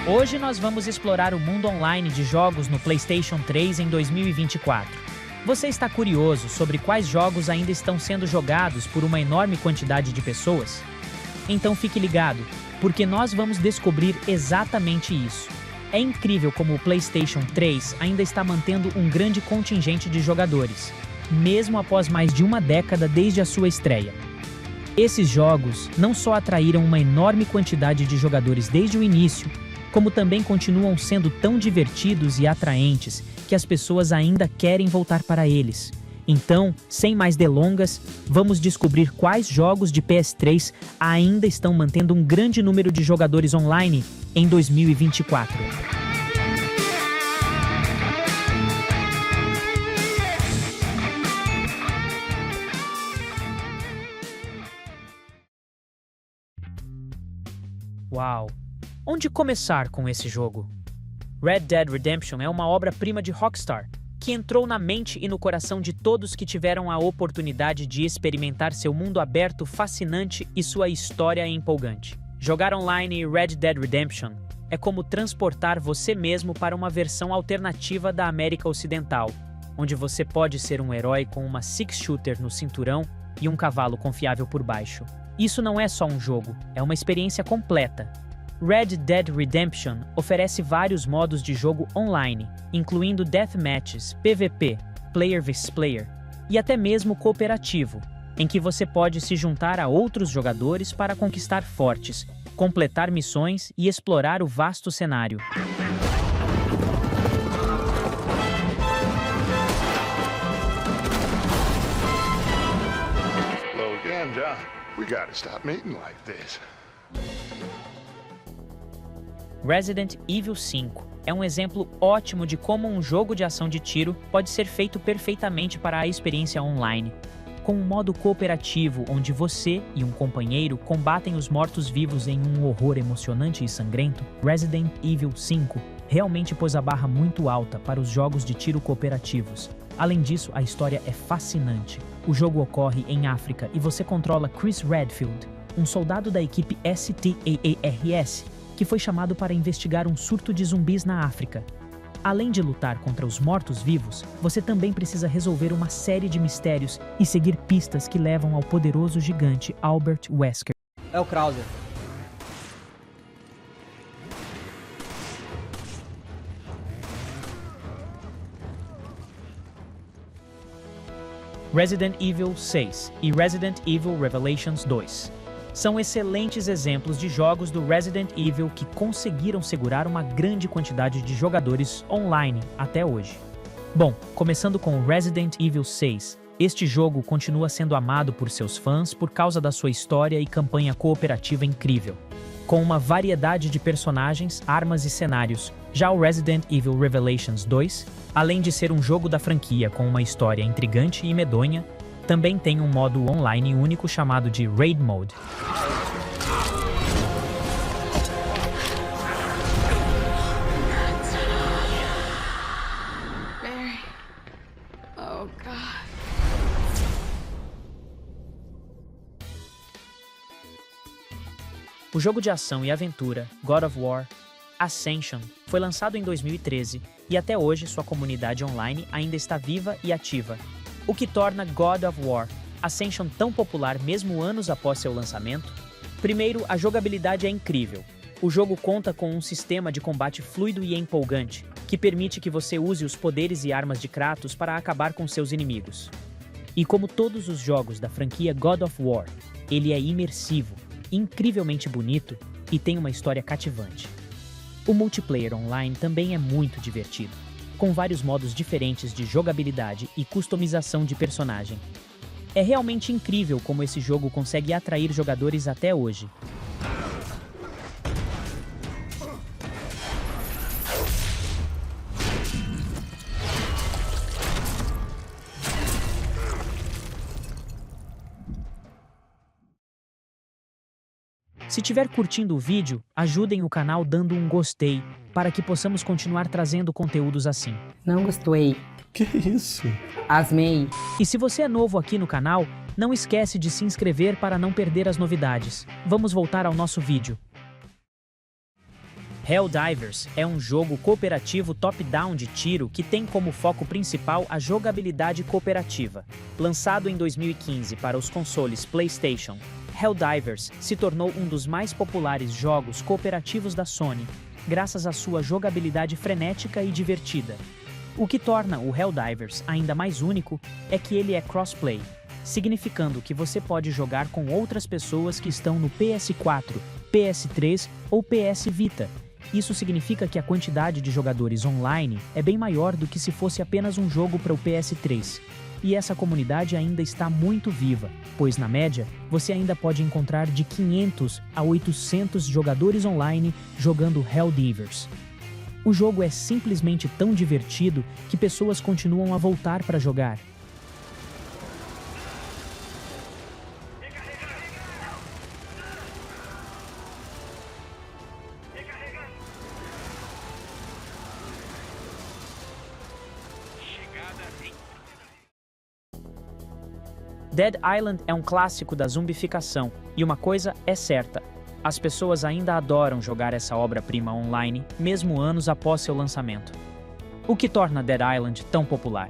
Hoje nós vamos explorar o mundo online de jogos no PlayStation 3 em 2024. Você está curioso sobre quais jogos ainda estão sendo jogados por uma enorme quantidade de pessoas? Então fique ligado, porque nós vamos descobrir exatamente isso. É incrível como o PlayStation 3 ainda está mantendo um grande contingente de jogadores, mesmo após mais de uma década desde a sua estreia. Esses jogos não só atraíram uma enorme quantidade de jogadores desde o início, como também continuam sendo tão divertidos e atraentes que as pessoas ainda querem voltar para eles. Então, sem mais delongas, vamos descobrir quais jogos de PS3 ainda estão mantendo um grande número de jogadores online em 2024. Uau! Onde começar com esse jogo? Red Dead Redemption é uma obra-prima de Rockstar, que entrou na mente e no coração de todos que tiveram a oportunidade de experimentar seu mundo aberto fascinante e sua história empolgante. Jogar online Red Dead Redemption é como transportar você mesmo para uma versão alternativa da América Ocidental, onde você pode ser um herói com uma six-shooter no cinturão e um cavalo confiável por baixo. Isso não é só um jogo, é uma experiência completa. Red Dead Redemption oferece vários modos de jogo online, incluindo deathmatches, PvP, player vs player e até mesmo cooperativo, em que você pode se juntar a outros jogadores para conquistar fortes, completar missões e explorar o vasto cenário. Hello again, John. We gotta stop meeting like this. Resident Evil 5 é um exemplo ótimo de como um jogo de ação de tiro pode ser feito perfeitamente para a experiência online. Com um modo cooperativo onde você e um companheiro combatem os mortos-vivos em um horror emocionante e sangrento, Resident Evil 5 realmente pôs a barra muito alta para os jogos de tiro cooperativos. Além disso, a história é fascinante. O jogo ocorre em África e você controla Chris Redfield, um soldado da equipe STAARS, que foi chamado para investigar um surto de zumbis na África. Além de lutar contra os mortos-vivos, você também precisa resolver uma série de mistérios e seguir pistas que levam ao poderoso gigante Albert Wesker. É o Krauser. Resident Evil 6 e Resident Evil Revelations 2 são excelentes exemplos de jogos do Resident Evil que conseguiram segurar uma grande quantidade de jogadores online até hoje. Bom, começando com Resident Evil 6, este jogo continua sendo amado por seus fãs por causa da sua história e campanha cooperativa incrível, com uma variedade de personagens, armas e cenários. Já o Resident Evil Revelations 2, além de ser um jogo da franquia com uma história intrigante e medonha, também tem um modo online único chamado de Raid Mode. Barry. Oh, God. O jogo de ação e aventura God of War Ascension foi lançado em 2013 e até hoje sua comunidade online ainda está viva e ativa, o que torna God of War Ascension tão popular mesmo anos após seu lançamento. Primeiro, a jogabilidade é incrível. O jogo conta com um sistema de combate fluido e empolgante, que permite que você use os poderes e armas de Kratos para acabar com seus inimigos. E como todos os jogos da franquia God of War, ele é imersivo, incrivelmente bonito e tem uma história cativante. O multiplayer online também é muito divertido, com vários modos diferentes de jogabilidade e customização de personagem. É realmente incrível como esse jogo consegue atrair jogadores até hoje. Se estiver curtindo o vídeo, ajudem o canal dando um gostei, para que possamos continuar trazendo conteúdos assim. Não gostei. Que isso? Asmei. E se você é novo aqui no canal, não esquece de se inscrever para não perder as novidades. Vamos voltar ao nosso vídeo. Helldivers é um jogo cooperativo top-down de tiro que tem como foco principal a jogabilidade cooperativa. Lançado em 2015 para os consoles PlayStation, Helldivers se tornou um dos mais populares jogos cooperativos da Sony, graças à sua jogabilidade frenética e divertida. O que torna o Helldivers ainda mais único é que ele é crossplay, significando que você pode jogar com outras pessoas que estão no PS4, PS3 ou PS Vita. Isso significa que a quantidade de jogadores online é bem maior do que se fosse apenas um jogo para o PS3. E essa comunidade ainda está muito viva, pois na média, você ainda pode encontrar de 500 a 800 jogadores online jogando Helldivers. O jogo é simplesmente tão divertido que pessoas continuam a voltar para jogar. Dead Island é um clássico da zumbificação, e uma coisa é certa: as pessoas ainda adoram jogar essa obra-prima online, mesmo anos após seu lançamento. O que torna Dead Island tão popular?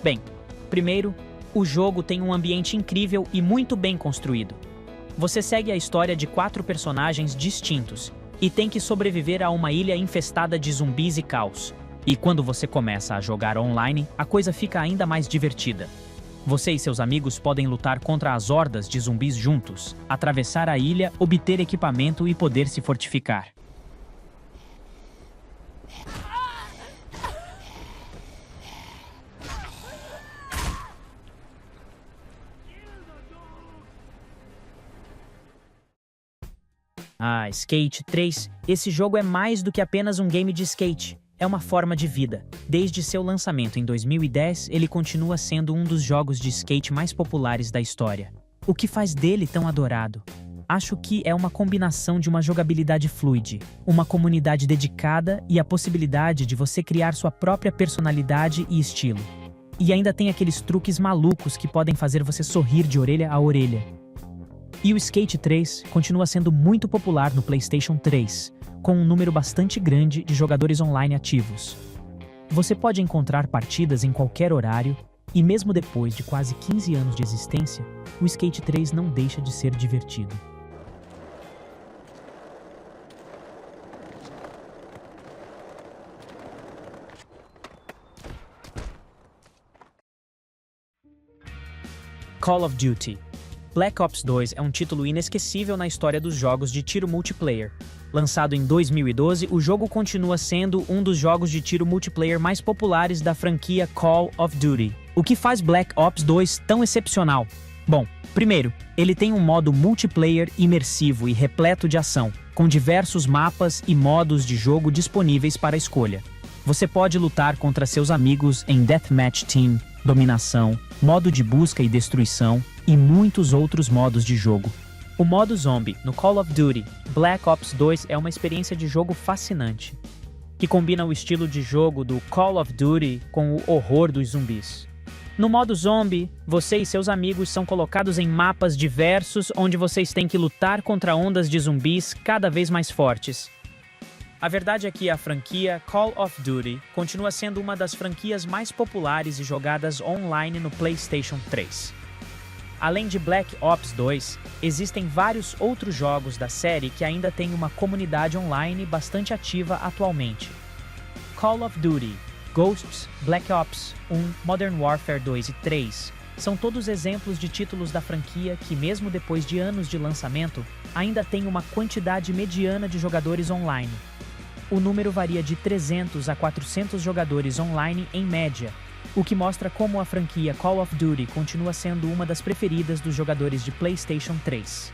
Bem, primeiro, o jogo tem um ambiente incrível e muito bem construído. Você segue a história de 4 personagens distintos e tem que sobreviver a uma ilha infestada de zumbis e caos. E quando você começa a jogar online, a coisa fica ainda mais divertida. Você e seus amigos podem lutar contra as hordas de zumbis juntos, atravessar a ilha, obter equipamento e poder se fortificar. Skate 3. Esse jogo é mais do que apenas um game de skate. É uma forma de vida. Desde seu lançamento em 2010, ele continua sendo um dos jogos de skate mais populares da história. O que faz dele tão adorado? Acho que é uma combinação de uma jogabilidade fluide, uma comunidade dedicada e a possibilidade de você criar sua própria personalidade e estilo. E ainda tem aqueles truques malucos que podem fazer você sorrir de orelha a orelha. E o Skate 3 continua sendo muito popular no PlayStation 3, com um número bastante grande de jogadores online ativos. Você pode encontrar partidas em qualquer horário, e mesmo depois de quase 15 anos de existência, o Skate 3 não deixa de ser divertido. Call of Duty. Black Ops 2 é um título inesquecível na história dos jogos de tiro multiplayer. Lançado em 2012, o jogo continua sendo um dos jogos de tiro multiplayer mais populares da franquia Call of Duty. O que faz Black Ops 2 tão excepcional? Bom, primeiro, ele tem um modo multiplayer imersivo e repleto de ação, com diversos mapas e modos de jogo disponíveis para escolha. Você pode lutar contra seus amigos em Deathmatch Team, Dominação, modo de busca e destruição e muitos outros modos de jogo. O modo Zombie no Call of Duty Black Ops 2 é uma experiência de jogo fascinante, que combina o estilo de jogo do Call of Duty com o horror dos zumbis. No modo Zombie, você e seus amigos são colocados em mapas diversos onde vocês têm que lutar contra ondas de zumbis cada vez mais fortes. A verdade é que a franquia Call of Duty continua sendo uma das franquias mais populares e jogadas online no PlayStation 3. Além de Black Ops 2, existem vários outros jogos da série que ainda têm uma comunidade online bastante ativa atualmente. Call of Duty, Ghosts, Black Ops 1, Modern Warfare 2 e 3 são todos exemplos de títulos da franquia que, mesmo depois de anos de lançamento, ainda têm uma quantidade mediana de jogadores online. O número varia de 300 a 400 jogadores online em média, o que mostra como a franquia Call of Duty continua sendo uma das preferidas dos jogadores de PlayStation 3.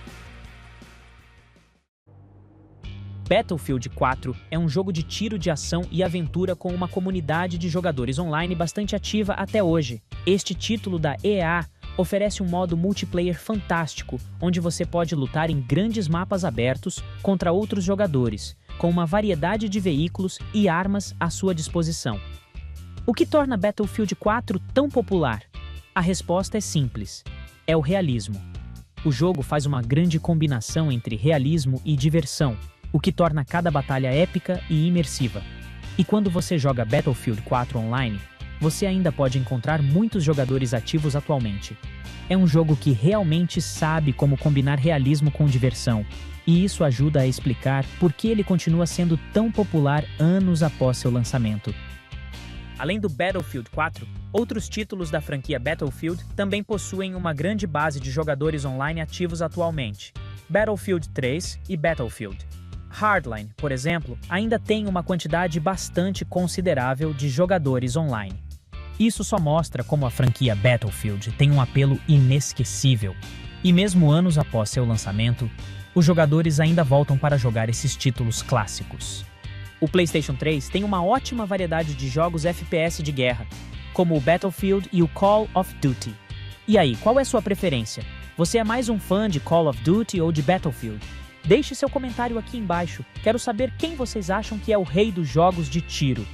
Battlefield 4 é um jogo de tiro de ação e aventura com uma comunidade de jogadores online bastante ativa até hoje. Este título da EA oferece um modo multiplayer fantástico, onde você pode lutar em grandes mapas abertos contra outros jogadores, com uma variedade de veículos e armas à sua disposição. O que torna Battlefield 4 tão popular? A resposta é simples: é o realismo. O jogo faz uma grande combinação entre realismo e diversão, o que torna cada batalha épica e imersiva. E quando você joga Battlefield 4 online, você ainda pode encontrar muitos jogadores ativos atualmente. É um jogo que realmente sabe como combinar realismo com diversão, e isso ajuda a explicar por que ele continua sendo tão popular anos após seu lançamento. Além do Battlefield 4, outros títulos da franquia Battlefield também possuem uma grande base de jogadores online ativos atualmente. Battlefield 3 e Battlefield Hardline, por exemplo, ainda tem uma quantidade bastante considerável de jogadores online. Isso só mostra como a franquia Battlefield tem um apelo inesquecível. E mesmo anos após seu lançamento, os jogadores ainda voltam para jogar esses títulos clássicos. O PlayStation 3 tem uma ótima variedade de jogos FPS de guerra, como o Battlefield e o Call of Duty. E aí, qual é sua preferência? Você é mais um fã de Call of Duty ou de Battlefield? Deixe seu comentário aqui embaixo. Quero saber quem vocês acham que é o rei dos jogos de tiro.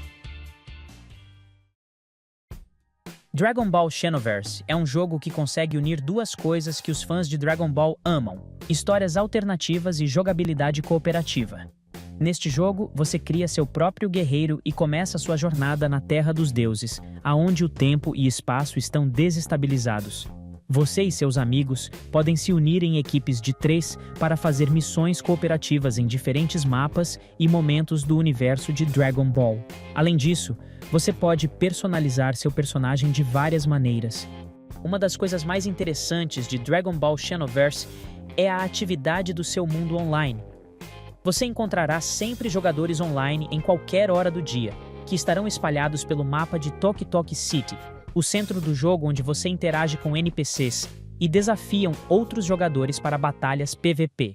Dragon Ball Xenoverse é um jogo que consegue unir duas coisas que os fãs de Dragon Ball amam: histórias alternativas e jogabilidade cooperativa. Neste jogo, você cria seu próprio guerreiro e começa sua jornada na Terra dos Deuses, aonde o tempo e espaço estão desestabilizados. Você e seus amigos podem se unir em equipes de 3 para fazer missões cooperativas em diferentes mapas e momentos do universo de Dragon Ball. Além disso, você pode personalizar seu personagem de várias maneiras. Uma das coisas mais interessantes de Dragon Ball Xenoverse é a atividade do seu mundo online. Você encontrará sempre jogadores online em qualquer hora do dia, que estarão espalhados pelo mapa de Toki Toki City, o centro do jogo onde você interage com NPCs e desafiam outros jogadores para batalhas PVP.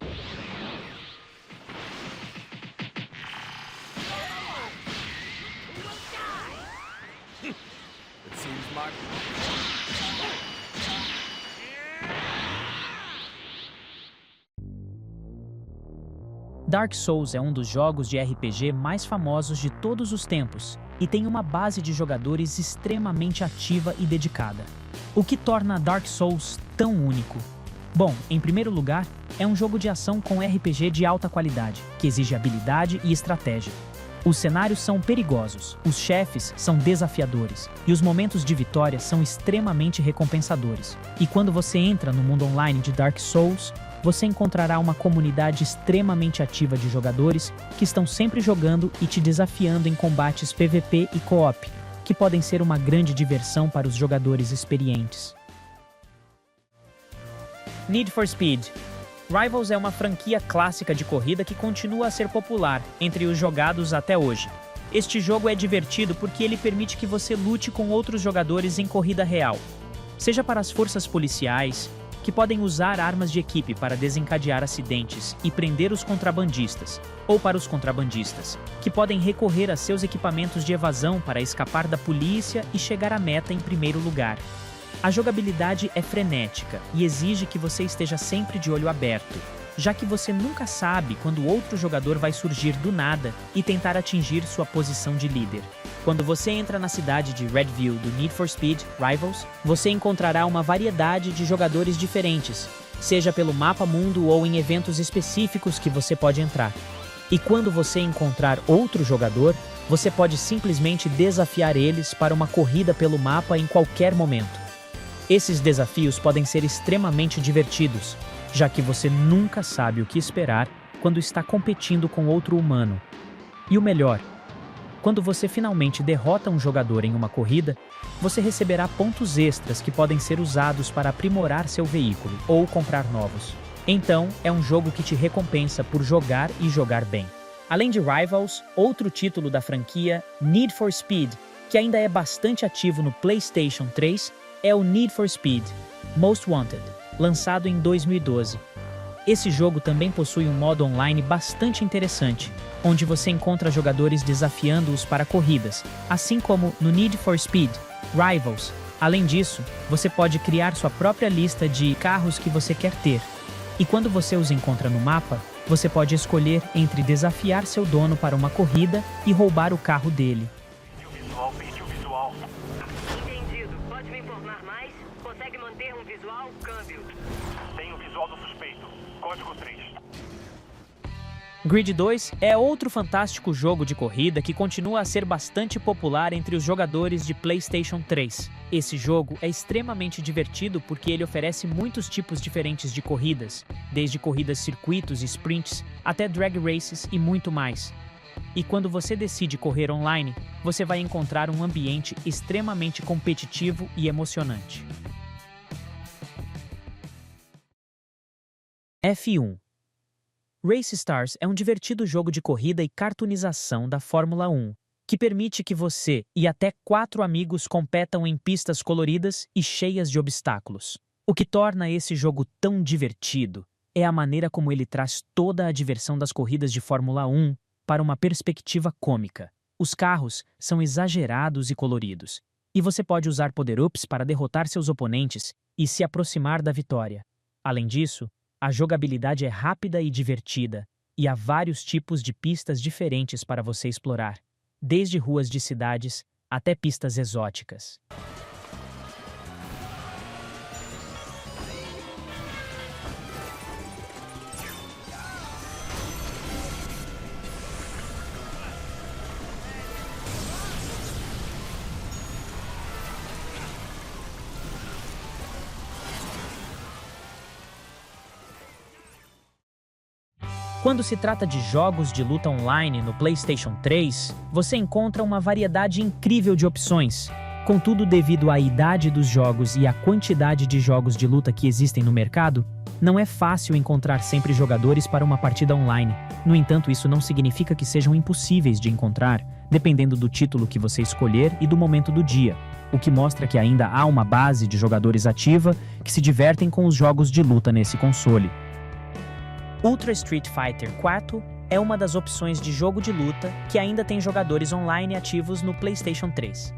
Dark Souls é um dos jogos de RPG mais famosos de todos os tempos e tem uma base de jogadores extremamente ativa e dedicada. O que torna Dark Souls tão único? Bom, em primeiro lugar, é um jogo de ação com RPG de alta qualidade, que exige habilidade e estratégia. Os cenários são perigosos, os chefes são desafiadores e os momentos de vitória são extremamente recompensadores. E quando você entra no mundo online de Dark Souls, você encontrará uma comunidade extremamente ativa de jogadores que estão sempre jogando e te desafiando em combates PVP e co-op, que podem ser uma grande diversão para os jogadores experientes. Need for Speed Rivals é uma franquia clássica de corrida que continua a ser popular entre os jogados até hoje. Este jogo é divertido porque ele permite que você lute com outros jogadores em corrida real, seja para as forças policiais, que podem usar armas de equipe para desencadear acidentes e prender os contrabandistas, ou para os contrabandistas, que podem recorrer a seus equipamentos de evasão para escapar da polícia e chegar à meta em primeiro lugar. A jogabilidade é frenética e exige que você esteja sempre de olho aberto, já que você nunca sabe quando outro jogador vai surgir do nada e tentar atingir sua posição de líder. Quando você entra na cidade de Redview do Need for Speed Rivals, você encontrará uma variedade de jogadores diferentes, seja pelo mapa mundo ou em eventos específicos que você pode entrar. E quando você encontrar outro jogador, você pode simplesmente desafiar eles para uma corrida pelo mapa em qualquer momento. Esses desafios podem ser extremamente divertidos, já que você nunca sabe o que esperar quando está competindo com outro humano. E o melhor, quando você finalmente derrota um jogador em uma corrida, você receberá pontos extras que podem ser usados para aprimorar seu veículo ou comprar novos. Então, é um jogo que te recompensa por jogar e jogar bem. Além de Rivals, outro título da franquia, Need for Speed, que ainda é bastante ativo no PlayStation 3, é o Need for Speed Most Wanted, lançado em 2012. Esse jogo também possui um modo online bastante interessante, onde você encontra jogadores desafiando-os para corridas, assim como no Need for Speed Rivals. Além disso, você pode criar sua própria lista de carros que você quer ter. E quando você os encontra no mapa, você pode escolher entre desafiar seu dono para uma corrida e roubar o carro dele. Vídeo visual. Entendido. Pode me informar mais? Consegue manter um visual? Câmbio. Tem o visual do suspeito. Código 3. Grid 2 é outro fantástico jogo de corrida que continua a ser bastante popular entre os jogadores de PlayStation 3. Esse jogo é extremamente divertido porque ele oferece muitos tipos diferentes de corridas, desde corridas circuitos e sprints até drag races e muito mais. E quando você decide correr online, você vai encontrar um ambiente extremamente competitivo e emocionante. F1. Race Stars é um divertido jogo de corrida e cartoonização da Fórmula 1, que permite que você e até 4 amigos competam em pistas coloridas e cheias de obstáculos. O que torna esse jogo tão divertido é a maneira como ele traz toda a diversão das corridas de Fórmula 1 para uma perspectiva cômica. Os carros são exagerados e coloridos, e você pode usar poder-ups para derrotar seus oponentes e se aproximar da vitória. Além disso, a jogabilidade é rápida e divertida, e há vários tipos de pistas diferentes para você explorar, desde ruas de cidades até pistas exóticas. Quando se trata de jogos de luta online no PlayStation 3, você encontra uma variedade incrível de opções. Contudo, devido à idade dos jogos e à quantidade de jogos de luta que existem no mercado, não é fácil encontrar sempre jogadores para uma partida online. No entanto, isso não significa que sejam impossíveis de encontrar, dependendo do título que você escolher e do momento do dia, o que mostra que ainda há uma base de jogadores ativa que se divertem com os jogos de luta nesse console. Ultra Street Fighter 4 é uma das opções de jogo de luta que ainda tem jogadores online ativos no PlayStation 3.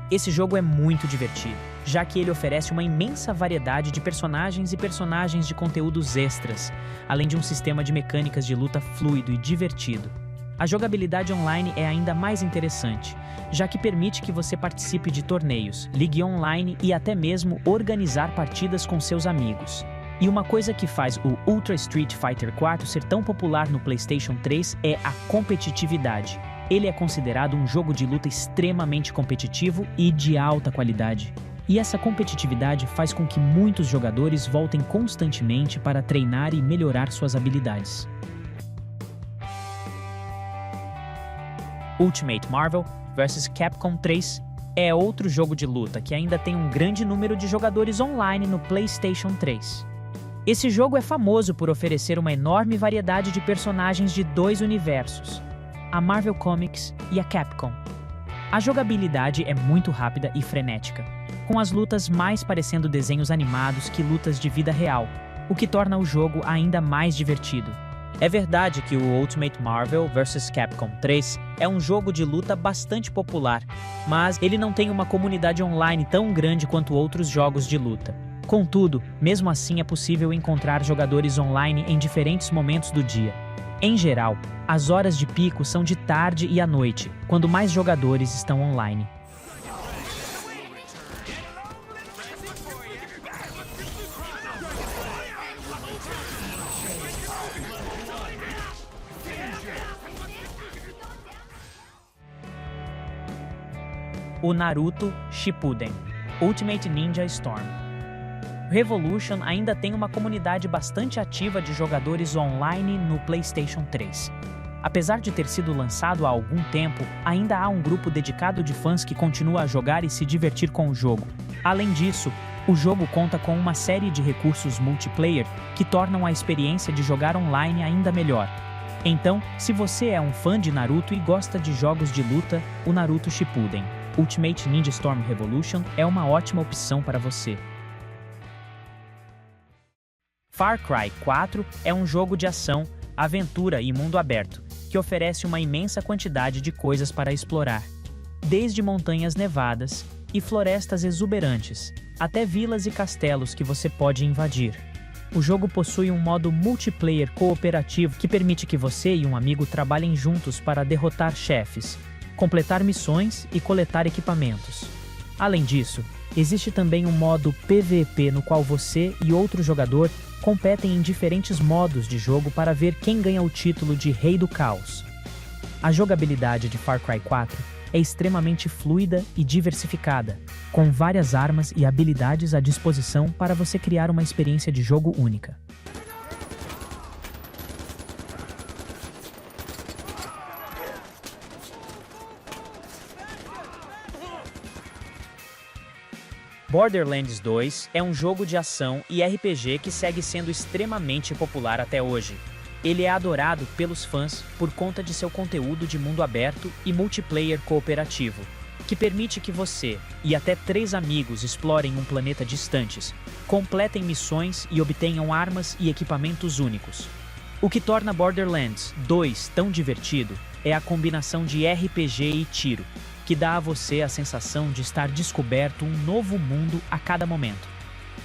Esse jogo é muito divertido, já que ele oferece uma imensa variedade de personagens e personagens de conteúdos extras, além de um sistema de mecânicas de luta fluido e divertido. A jogabilidade online é ainda mais interessante, já que permite que você participe de torneios, ligue online e até mesmo organizar partidas com seus amigos. E uma coisa que faz o Ultra Street Fighter 4 ser tão popular no PlayStation 3 é a competitividade. Ele é considerado um jogo de luta extremamente competitivo e de alta qualidade. E essa competitividade faz com que muitos jogadores voltem constantemente para treinar e melhorar suas habilidades. Ultimate Marvel vs Capcom 3 é outro jogo de luta que ainda tem um grande número de jogadores online no PlayStation 3. Esse jogo é famoso por oferecer uma enorme variedade de personagens de 2 universos, a Marvel Comics e a Capcom. A jogabilidade é muito rápida e frenética, com as lutas mais parecendo desenhos animados que lutas de vida real, o que torna o jogo ainda mais divertido. É verdade que o Ultimate Marvel vs Capcom 3 é um jogo de luta bastante popular, mas ele não tem uma comunidade online tão grande quanto outros jogos de luta. Contudo, mesmo assim é possível encontrar jogadores online em diferentes momentos do dia. Em geral, as horas de pico são de tarde e à noite, quando mais jogadores estão online. O Naruto Shippuden Ultimate Ninja Storm. Revolution ainda tem uma comunidade bastante ativa de jogadores online no PlayStation 3. Apesar de ter sido lançado há algum tempo, ainda há um grupo dedicado de fãs que continua a jogar e se divertir com o jogo. Além disso, o jogo conta com uma série de recursos multiplayer que tornam a experiência de jogar online ainda melhor. Então, se você é um fã de Naruto e gosta de jogos de luta, o Naruto Shippuden Ultimate Ninja Storm Revolution é uma ótima opção para você. Far Cry 4 é um jogo de ação, aventura e mundo aberto, que oferece uma imensa quantidade de coisas para explorar. Desde montanhas nevadas e florestas exuberantes, até vilas e castelos que você pode invadir. O jogo possui um modo multiplayer cooperativo que permite que você e um amigo trabalhem juntos para derrotar chefes, completar missões e coletar equipamentos. Além disso, existe também um modo PVP no qual você e outro jogador competem em diferentes modos de jogo para ver quem ganha o título de Rei do Caos. A jogabilidade de Far Cry 4 é extremamente fluida e diversificada, com várias armas e habilidades à disposição para você criar uma experiência de jogo única. Borderlands 2 é um jogo de ação e RPG que segue sendo extremamente popular até hoje. Ele é adorado pelos fãs por conta de seu conteúdo de mundo aberto e multiplayer cooperativo, que permite que você e até 3 amigos explorem um planeta distantes, completem missões e obtenham armas e equipamentos únicos. O que torna Borderlands 2 tão divertido é a combinação de RPG e tiro, que dá a você a sensação de estar descoberto um novo mundo a cada momento.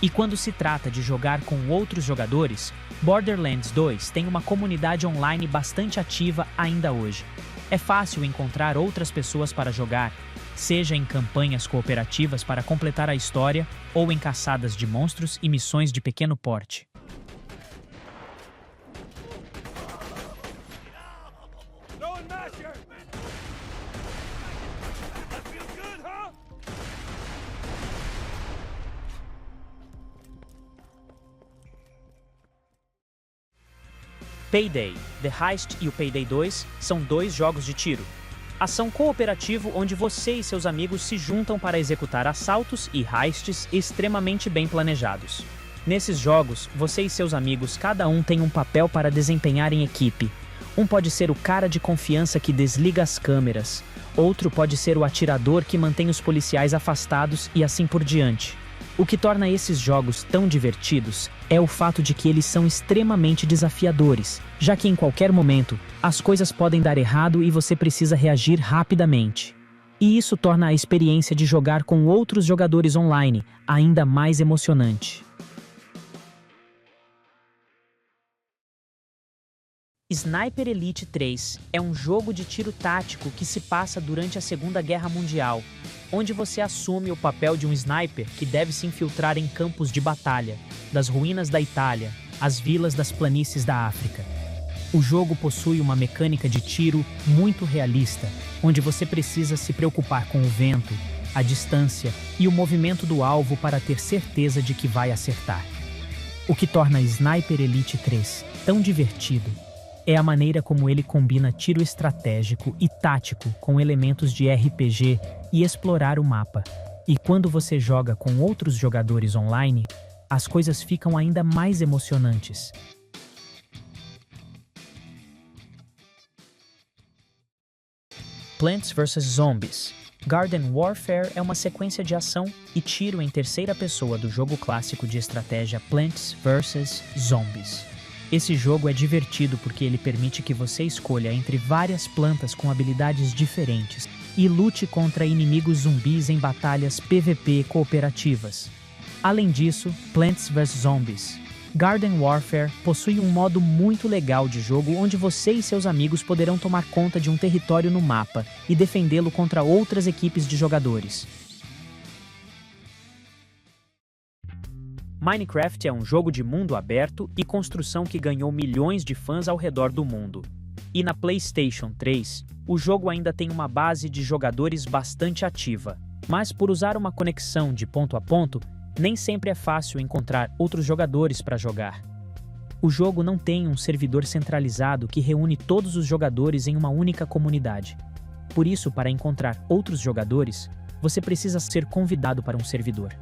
E quando se trata de jogar com outros jogadores, Borderlands 2 tem uma comunidade online bastante ativa ainda hoje. É fácil encontrar outras pessoas para jogar, seja em campanhas cooperativas para completar a história ou em caçadas de monstros e missões de pequeno porte. Payday, The Heist e o Payday 2 são 2 jogos de tiro. Ação cooperativo onde você e seus amigos se juntam para executar assaltos e heists extremamente bem planejados. Nesses jogos, você e seus amigos cada um tem um papel para desempenhar em equipe. Um pode ser o cara de confiança que desliga as câmeras, outro pode ser o atirador que mantém os policiais afastados e assim por diante. O que torna esses jogos tão divertidos é o fato de que eles são extremamente desafiadores, já que em qualquer momento, as coisas podem dar errado e você precisa reagir rapidamente. E isso torna a experiência de jogar com outros jogadores online ainda mais emocionante. Sniper Elite 3 é um jogo de tiro tático que se passa durante a Segunda Guerra Mundial, onde você assume o papel de um sniper que deve se infiltrar em campos de batalha, das ruínas da Itália às vilas das planícies da África. O jogo possui uma mecânica de tiro muito realista, onde você precisa se preocupar com o vento, a distância e o movimento do alvo para ter certeza de que vai acertar. O que torna Sniper Elite 3 tão divertido é a maneira como ele combina tiro estratégico e tático com elementos de RPG e explorar o mapa. E quando você joga com outros jogadores online, as coisas ficam ainda mais emocionantes. Plants vs Zombies. Garden Warfare é uma sequência de ação e tiro em terceira pessoa do jogo clássico de estratégia Plants vs Zombies. Esse jogo é divertido porque ele permite que você escolha entre várias plantas com habilidades diferentes e lute contra inimigos zumbis em batalhas PVP cooperativas. Além disso, Plants vs Zombies. Garden Warfare possui um modo muito legal de jogo onde você e seus amigos poderão tomar conta de um território no mapa e defendê-lo contra outras equipes de jogadores. Minecraft é um jogo de mundo aberto e construção que ganhou milhões de fãs ao redor do mundo. E na PlayStation 3, o jogo ainda tem uma base de jogadores bastante ativa. Mas por usar uma conexão de ponto a ponto, nem sempre é fácil encontrar outros jogadores para jogar. O jogo não tem um servidor centralizado que reúne todos os jogadores em uma única comunidade. Por isso, para encontrar outros jogadores, você precisa ser convidado para um servidor.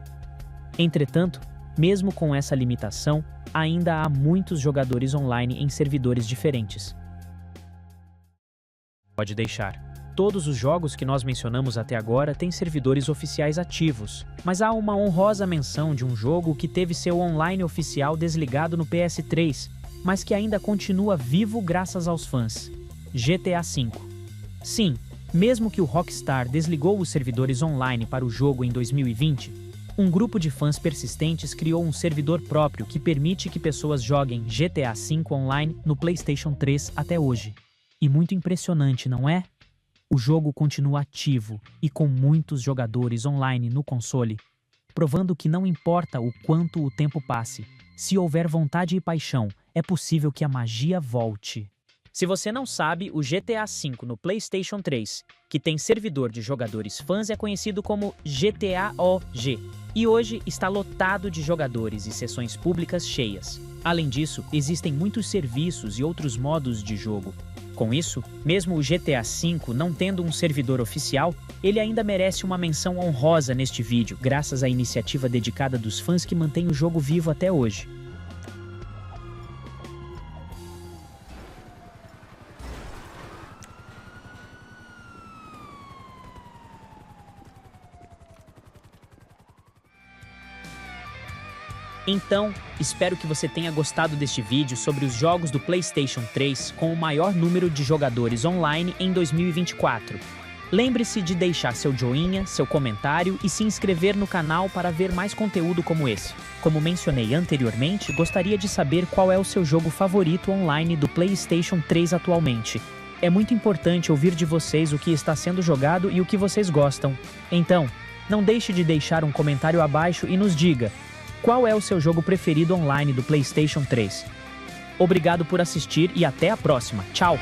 Entretanto, mesmo com essa limitação, ainda há muitos jogadores online em servidores diferentes. Pode deixar. Todos os jogos que nós mencionamos até agora têm servidores oficiais ativos, mas há uma honrosa menção de um jogo que teve seu online oficial desligado no PS3, mas que ainda continua vivo graças aos fãs. GTA V. Sim, mesmo que o Rockstar desligou os servidores online para o jogo em 2020, um grupo de fãs persistentes criou um servidor próprio que permite que pessoas joguem GTA V online no PlayStation 3 até hoje. E muito impressionante, não é? O jogo continua ativo e com muitos jogadores online no console, provando que não importa o quanto o tempo passe, Se houver vontade e paixão, é possível que a magia volte. Se você não sabe, o GTA V no PlayStation 3, que tem servidor de jogadores fãs, é conhecido como GTA OG, e hoje está lotado de jogadores e sessões públicas cheias. Além disso, existem muitos serviços e outros modos de jogo. Com isso, mesmo o GTA V não tendo um servidor oficial, ele ainda merece uma menção honrosa neste vídeo, graças à iniciativa dedicada dos fãs que mantém o jogo vivo até hoje. Então, espero que você tenha gostado deste vídeo sobre os jogos do PlayStation 3 com o maior número de jogadores online em 2024. Lembre-se de deixar seu joinha, seu comentário e se inscrever no canal para ver mais conteúdo como esse. Como mencionei anteriormente, gostaria de saber qual é o seu jogo favorito online do PlayStation 3 atualmente. É muito importante ouvir de vocês o que está sendo jogado e o que vocês gostam. Então, não deixe de deixar um comentário abaixo e nos diga: qual é o seu jogo preferido online do PlayStation 3? Obrigado por assistir e até a próxima. Tchau!